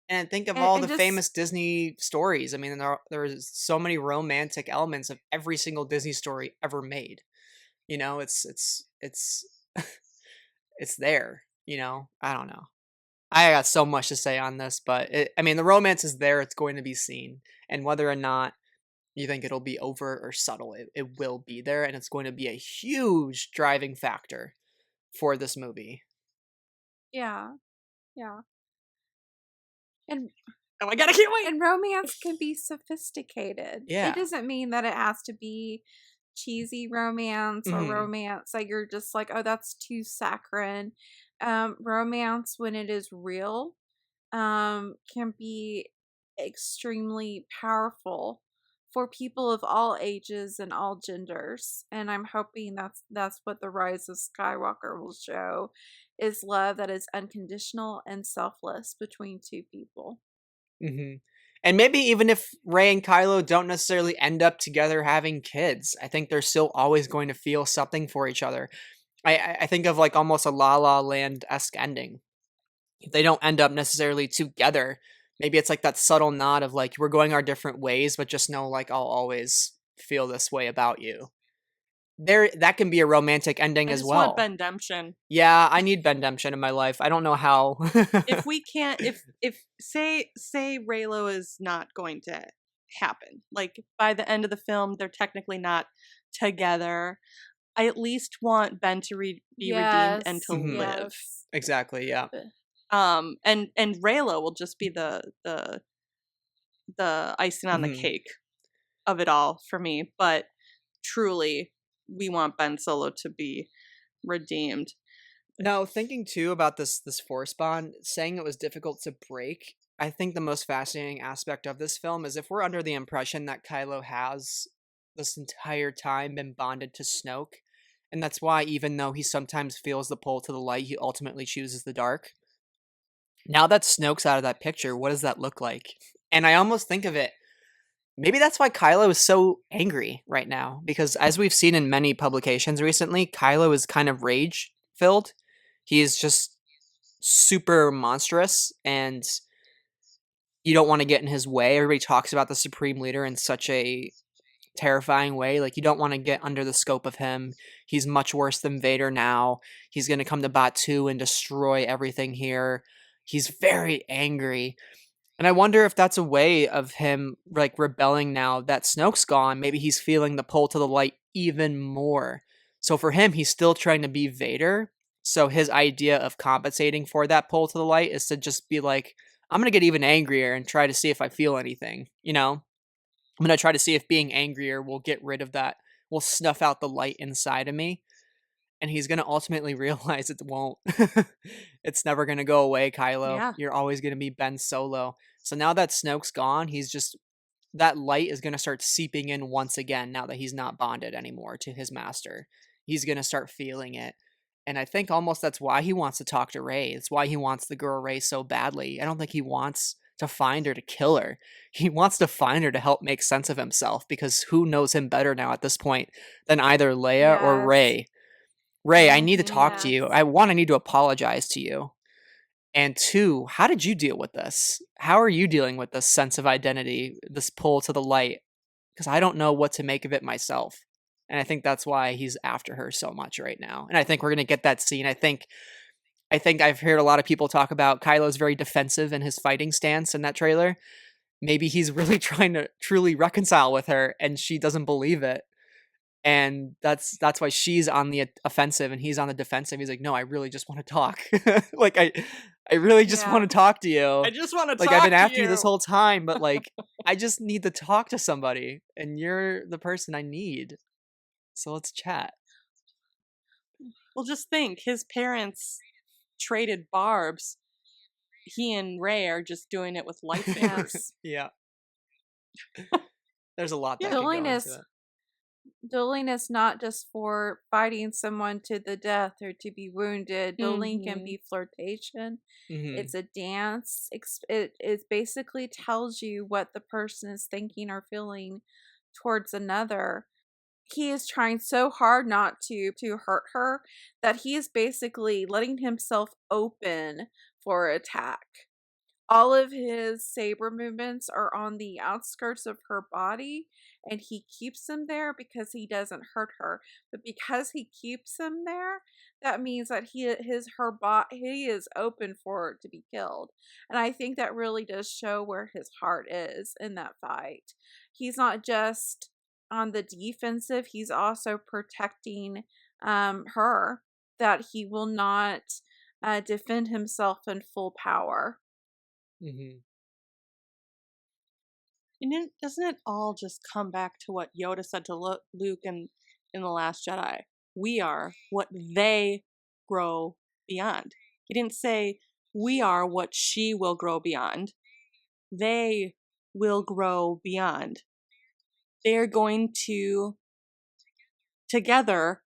And think of all the famous Disney stories. I mean, there's so many romantic elements of every single Disney story ever made. You know, it's it's there, you know. I don't know. I got so much to say on this, but I mean, the romance is there. It's going to be seen. And whether or not you think it'll be overt or subtle, it will be there. And it's going to be a huge driving factor for this movie. Yeah. Yeah. And oh my god, I can't wait. And romance can be sophisticated. Yeah. It doesn't mean that it has to be cheesy romance or romance that you're just like, oh, that's too saccharine. Romance, when it is real, can be extremely powerful for people of all ages and all genders. And I'm hoping that's what the Rise of Skywalker will show, is love that is unconditional and selfless between two people. And maybe even if Rey and Kylo don't necessarily end up together having kids, I think they're still always going to feel something for each other. I think of like almost a La La Land-esque ending. If they don't end up necessarily together, maybe it's like that subtle nod of like, we're going our different ways, but just know like I'll always feel this way about you. That can be a romantic ending as well. I just want Bendemption. Yeah, I need Bendemption in my life. I don't know how. If we can't, if say Reylo is not going to happen, like by the end of the film, they're technically not together. I at least want Ben to be redeemed and to live. Exactly. Yeah. And Reylo will just be the icing on the cake of it all for me. But truly, we want Ben Solo to be redeemed. Now, thinking too about this Force bond, saying it was difficult to break, I think the most fascinating aspect of this film is if we're under the impression that Kylo has this entire time been bonded to Snoke, and that's why even though he sometimes feels the pull to the light, he ultimately chooses the dark. Now that Snoke's out of that picture, what does that look like? And I almost think of it maybe that's why Kylo is so angry right now, because as we've seen in many publications recently, Kylo is kind of rage filled. He is just super monstrous, and you don't want to get in his way. Everybody talks about the Supreme Leader in such a terrifying way. Like, you don't want to get under the scope of him. He's much worse than Vader now. He's going to come to Batu and destroy everything here. He's very angry. And I wonder if that's a way of him, like, rebelling now that Snoke's gone. Maybe he's feeling the pull to the light even more. So for him, he's still trying to be Vader. So his idea of compensating for that pull to the light is to just be like, I'm going to get even angrier and try to see if I feel anything, you know? I'm going to try to see if being angrier will get rid of that, will snuff out the light inside of me. And he's going to ultimately realize it won't. It's never going to go away, Kylo. Yeah. You're always going to be Ben Solo. So now that Snoke's gone, that light is going to start seeping in once again now that he's not bonded anymore to his master. He's going to start feeling it. And I think almost that's why he wants to talk to Rey. It's why he wants the girl Rey so badly. I don't think he wants to find her to kill her. He wants to find her to help make sense of himself, because who knows him better now at this point than either Leia or Yes. Rey. Rey, I need to talk to you. Yes. I need to apologize to you. And two, how did you deal with this? How are you dealing with this sense of identity, this pull to the light? Because I don't know what to make of it myself. And I think that's why he's after her so much right now. And I think we're going to get that scene. I think I've heard a lot of people talk about Kylo's very defensive in his fighting stance in that trailer. Maybe he's really trying to truly reconcile with her, and she doesn't believe it. And that's why she's on the offensive and he's on the defensive. He's like, no, I really just want to talk. Like, I really just want to talk to you. I just want to Like, talk I've been to after you you this whole time, but like, I just need to talk to somebody, and you're the person I need. So let's chat. Well, just think, his parents traded barbs. He and Rey are just doing it with lightsabers. Yeah. There's a lot that Yeah. could go into it. Dueling is not just for fighting someone to the death or to be wounded. Dueling can be flirtation. Mhm. It's a dance. It basically tells you what the person is thinking or feeling towards another. He is trying so hard not to hurt her that he is basically letting himself open for attack. All of his saber movements are on the outskirts of her body, and he keeps them there because he doesn't hurt her. But because he keeps them there, that means that he is open for her to be killed. And I think that really does show where his heart is in that fight. He's not just on the defensive, he's also protecting her, that he will not defend himself in full power. Mhm. And doesn't it all just come back to what Yoda said to Luke in The Last Jedi? We are what they grow beyond. He didn't say we are what she will grow beyond. They will grow beyond. They're going to together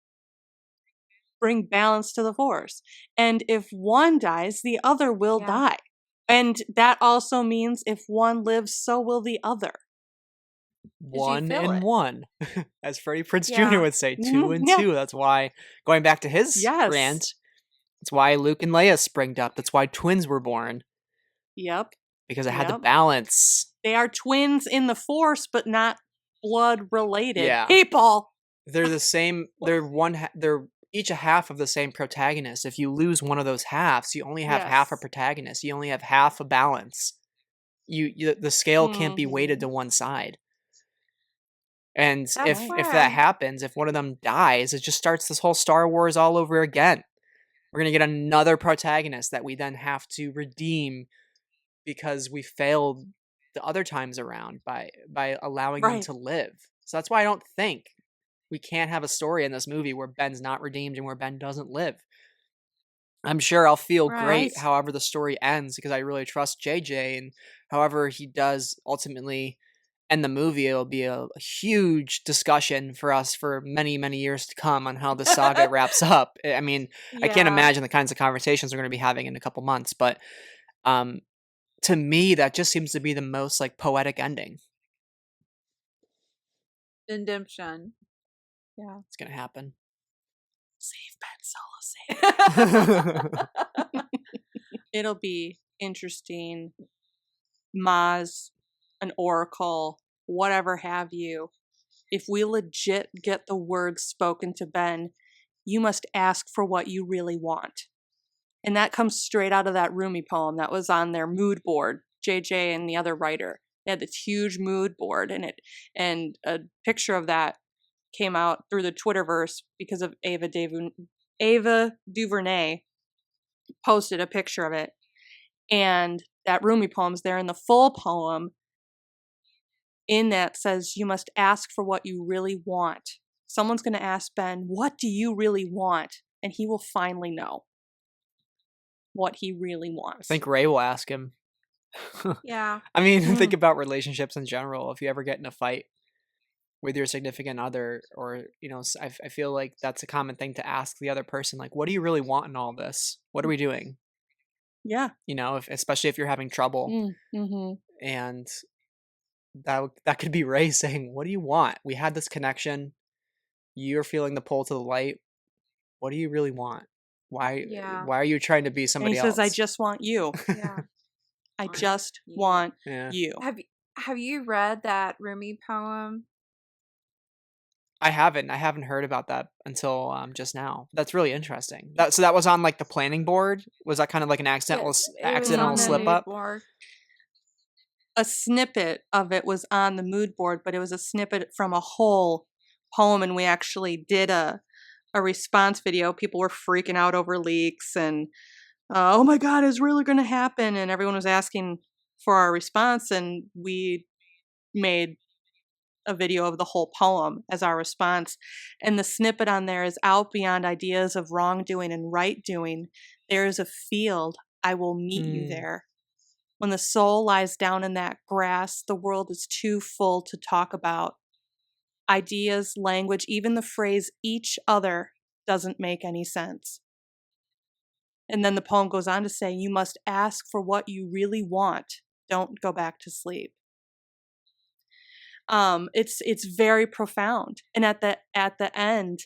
bring balance to the Force. And if one dies, the other will die. And that also means if one lives, so will the other. One feel and it? one, as Freddie Prinze Yeah. Jr. would say, 2 and Yeah. 2. That's why, going back to his Yes. rant, that's why Luke and Leia springed up. That's why twins were born, Yep. because it had to Yep. balance. They are twins in the Force, but not blood related Yeah. people. They're the same. They're each a half of the same protagonist. If you lose one of those halves, you only have half a Yes. protagonist. You only have half a balance. The scale can't be weighted to one side. And That's if why that happens, if one of them dies, it just starts this whole Star Wars all over again. We're gonna get another protagonist that we then have to redeem because we failed the other times around by allowing them Right. to live. So that's why I don't think we can't have a story in this movie where Ben's not redeemed and where Ben doesn't live. I'm sure I'll feel Right. great however the story ends, because I really trust JJ, and however he does ultimately end the movie, it'll be a huge discussion for us for many, many years to come on how the saga wraps up. I mean, I can't imagine the kinds of conversations we're going to be having in a couple months, but to me, that just seems to be the most like poetic ending. Redemption. Yeah. It's gonna happen. Save Ben Solo, save. It'll be interesting. Maz, an oracle, whatever have you. If we legit get the words spoken to Ben, you must ask for what you really want. And that comes straight out of that Rumi poem that was on their mood board, JJ and the other writer. They had this huge mood board, and a picture of that came out through the Twitterverse because of Ava DuVernay posted a picture of it. And that Rumi poem's there, and the full poem in that says you must ask for what you really want. Someone's going to ask Ben, what do you really want? And he will finally know what he really wants. I think Ray will ask him. Yeah. I mean, think about relationships in general. If you ever get in a fight with your significant other, or, you know, I feel like that's a common thing to ask the other person, like, what do you really want in all this? What are we doing? Yeah. You know, especially if you're having trouble. Mm-hmm. And that could be Ray saying, what do you want? We had this connection. You're feeling the pull to the light. What do you really want? Why are you trying to be somebody else? And he says, I just want you. Yeah. I just want you. Have you read that Rumi poem? I haven't heard about that until just now. That's really interesting. So that was on like the planning board? Was that kind of like an accidental slip up? A snippet of it was on the mood board, but it was a snippet from a whole poem, and we actually did a response video. People were freaking out over leaks and oh my God, is really going to happen? And everyone was asking for our response, and we made a video of the whole poem as our response. And the snippet on there is, out beyond ideas of wrongdoing and right doing, there is a field, I will meet you there. When the soul lies down in that grass, the world is too full to talk about. Ideas, language, even the phrase each other doesn't make any sense. And then the poem goes on to say, you must ask for what you really want. Don't go back to sleep. It's very profound. And at the end,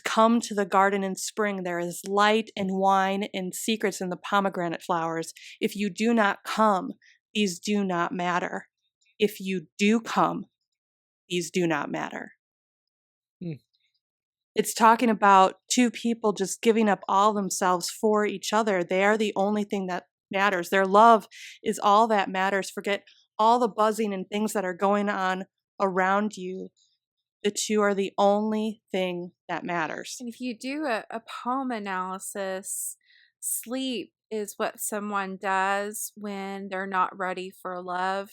come to the garden in spring. There is light and wine and secrets in the pomegranate flowers. If you do not come, these do not matter. If you do come, these do not matter. It's talking about two people just giving up all themselves for each other. They are the only thing that matters. Their love is all that matters. Forget all the buzzing and things that are going on around you. The two are the only thing that matters. And if you do a poem analysis, sleep is what someone does when they're not ready for love.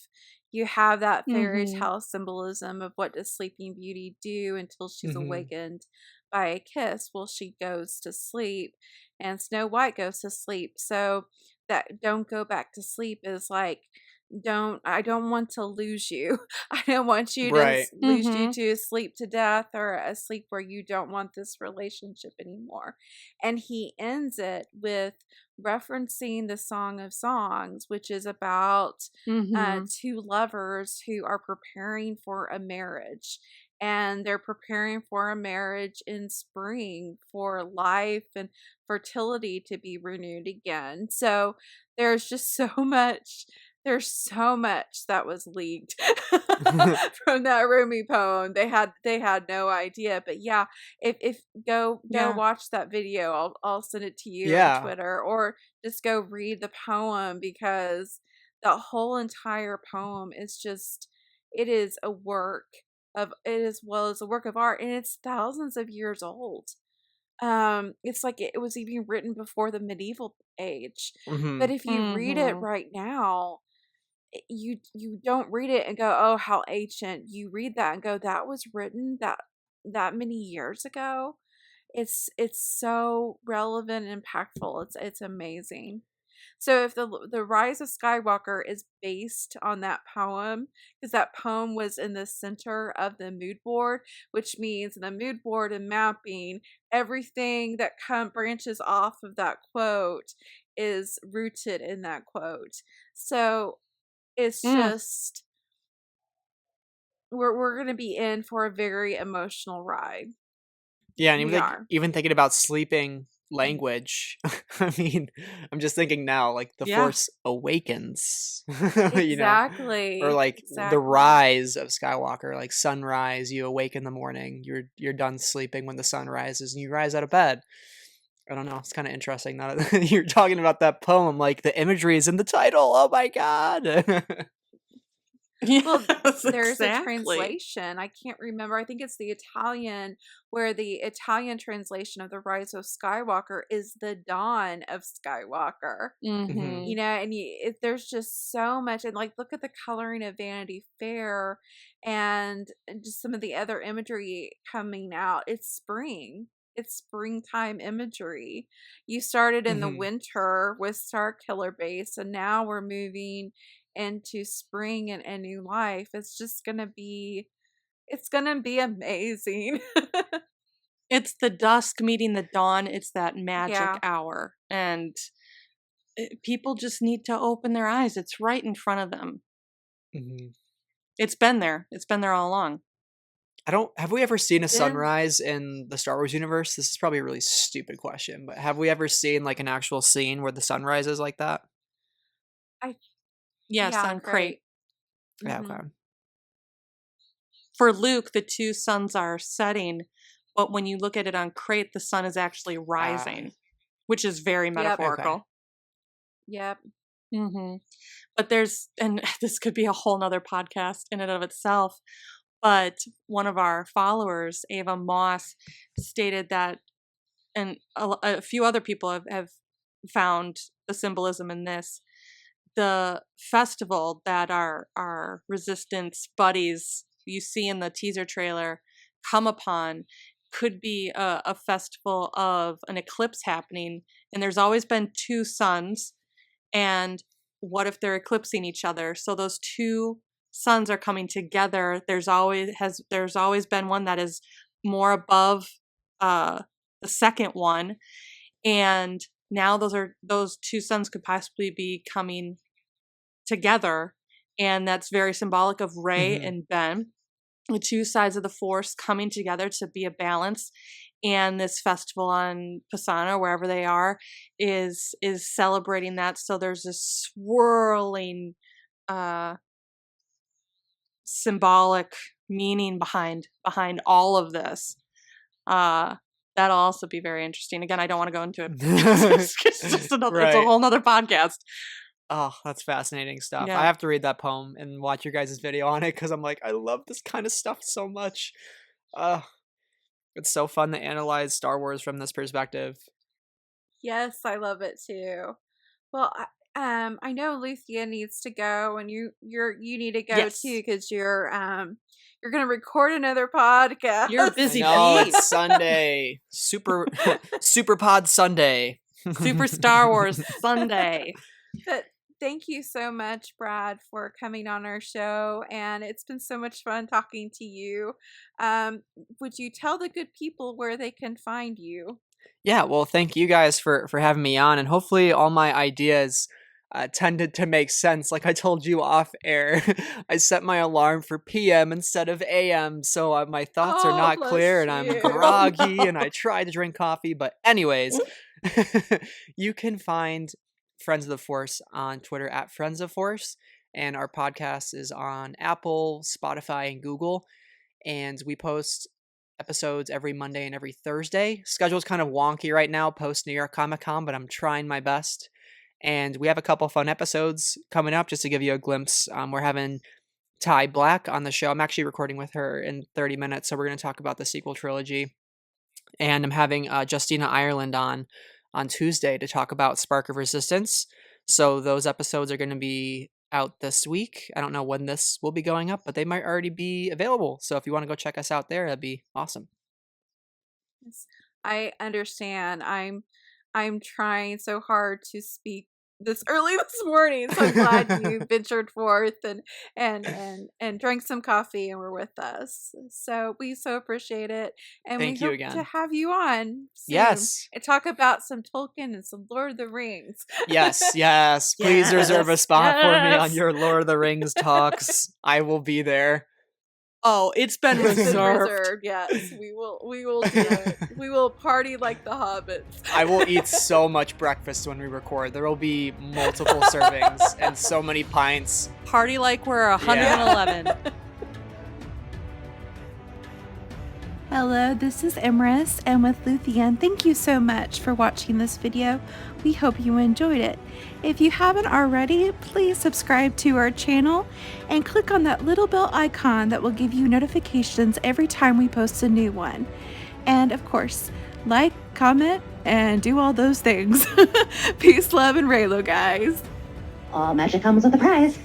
You have that fairy tale symbolism of what does Sleeping Beauty do until she's awakened by a kiss. Well, she goes to sleep, and Snow White goes to sleep. So that don't go back to sleep is like, I don't want to lose you. I don't want you to lose you to sleep to death, or a sleep where you don't want this relationship anymore. And he ends it with referencing the Song of Songs, which is about two lovers who are preparing for a marriage. And they're preparing for a marriage in spring, for life and fertility to be renewed again. So there's just so much that was leaked from that Rumi poem. They had no idea. But yeah, if go watch that video. I'll send it to you on Twitter, or just go read the poem, because the whole entire poem is just, it is a work of, it as well as a work of art, and it's thousands of years old. It's like it was even written before the medieval age. But if you read it right now, you don't read it and go, oh, how ancient. You read that and go, that was written that many years ago. It's so relevant and impactful. It's amazing. So if the Rise of Skywalker is based on that poem, because that poem was in the center of the mood board, which means the mood board and mapping, everything that branches off of that quote is rooted in that quote. So it's just, we're gonna be in for a very emotional ride. Yeah, and We are. even thinking about sleeping language. I mean, I'm just thinking now, like the Yeah. Force awakens, Exactly. or like the Exactly. rise of Skywalker, like sunrise. You awake in the morning. You're done sleeping when the sun rises, and you rise out of bed. I don't know. It's kind of interesting now that you're talking about that poem. Like the imagery is in the title. Oh my god! Well, Yes, there's a exactly. translation. I can't remember. I think it's the Italian, where the Italian translation of the Rise of Skywalker is the dawn of Skywalker. Mhm. You know, and there's just so much, and like look at the coloring of Vanity Fair, and just some of the other imagery coming out. It's spring. It's springtime imagery. You started in the Mhm. winter with Star Killer Base, and now we're moving into spring and a new life. It's gonna be amazing. It's the dusk meeting the dawn. It's that magic Yeah. hour. And people just need to open their eyes. It's right in front of them. Mhm. It's been there. It's been there all along. Have we ever seen a Then sunrise in the Star Wars universe? This is probably a really stupid question, but have we ever seen like an actual scene where the sunrise is like that? Yes, yeah, on Crate. Yeah, Mhm. okay. For Luke, the two suns are setting, but when you look at it on Crate, the sun is actually rising, which is very Yep. metaphorical. Yep. Mm-hmm. But and this could be a whole nother podcast in and of itself, but one of our followers, Ava Moss, stated that, and a few other people have found the symbolism in this. The festival that our resistance buddies you see in the teaser trailer come upon could be a festival of an eclipse happening, and there's always been two suns, and what if they're eclipsing each other? So those two suns are coming together. There's always been one that is more above the second one, and now those two suns could possibly be coming together, and that's very symbolic of Rey Mhm. and Ben, the two sides of the Force coming together to be a balance. And this festival on Pisana, wherever they are, is celebrating that. So there's this swirling symbolic meaning behind all of this. That'll also be very interesting. Again, I don't want to go into it. It's just it's a Right. whole nother podcast. Oh, that's fascinating stuff. Yeah. I have to read that poem and watch your guys' video on it because I'm like, I love this kind of stuff so much. It's so fun to analyze Star Wars from this perspective. Yes, I love it too. Well, I know Lucia needs to go, and you need to go Yes. too, because you're gonna record another podcast. You're a busy No, bee. it's Sunday. Super Pod Sunday. Super Star Wars Sunday. But thank you so much, Brad, for coming on our show, and it's been so much fun talking to you. Would you tell the good people where they can find you? Yeah, well, thank you guys for having me on, and hopefully all my ideas tended to make sense. Like I told you off air, I set my alarm for PM instead of AM, so my thoughts are not bless clear, and I'm you. groggy, and I tried to drink coffee. But anyways, you can find Friends of the Force on Twitter at Friends of Force, and our podcast is on Apple, Spotify, and Google, and we post episodes every Monday and every Thursday. Schedule's kind of wonky right now post New York Comic Con, but I'm trying my best. And we have a couple fun episodes coming up just to give you a glimpse. We're having Ty Black on the show. I'm actually recording with her in 30 minutes, so we're going to talk about the sequel trilogy. And I'm having Justina Ireland on Tuesday to talk about Spark of Resistance. So those episodes are going to be out this week. I don't know when this will be going up, but they might already be available. So if you want to go check us out there, that'd be awesome. Yes, I understand. I'm trying so hard to speak this early this morning, so I'm glad you ventured forth and drank some coffee and were with us. So we so appreciate it, and Thank we you hope again. to have you on soon Yes. and talk about some Tolkien and some Lord of the Rings. Yes. Please reserve a spot for me on Yes. your Lord of the Rings talks. I will be there. Oh, it's been It's been reserved. reserved. Yes, we will do it. We will party like the hobbits. I will eat so much breakfast when we record. There will be multiple servings and so many pints. Party like we're 111. Hello, this is Emrys, and with Luthien, thank you so much for watching this video. We hope you enjoyed it. If you haven't already, please subscribe to our channel and click on that little bell icon that will give you notifications every time we post a new one. And of course, like, comment, and do all those things. Peace, love, and Reylo, guys. All magic comes with a prize.